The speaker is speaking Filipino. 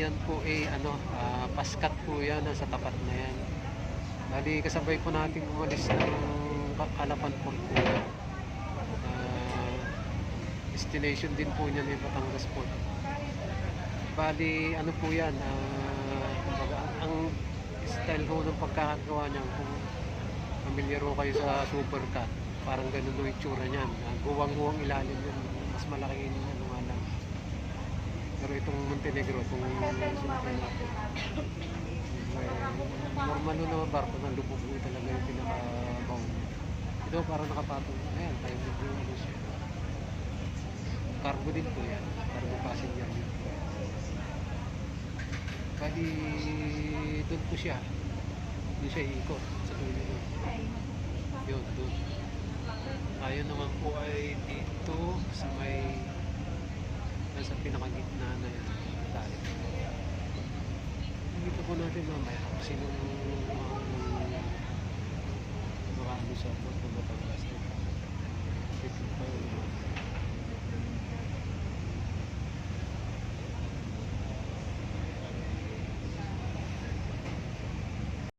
yan po paskat po yan, nasa tapat na yan. Bali kasabay po natin umalis ng Alapan Port po yan. Destination din po niya ng Batangas Port. Bali po yan, ang style ho ng pagkakagawa niya, kung familiar ho kayo sa supercut, parang ganun yung itsura niyan. Guwang-guwang ilalim yan, mas malaki yung nga lang. Pero itong Montenegro, itong sinukin natin, normal ho na barko ng lubog ho talaga yung pinaka-bow. Ito parang nakapatong, ayan, tayo yung siya. Cargo din po yan, cargo passenger din po. Bali doon po siya, doon siya iikot sa dulo yun, doon. Tayo naman po ay dito sa nasa pinakagitna na yan tayo. Dito po natin mamaya kung sino makaano sa Port ng Batangas.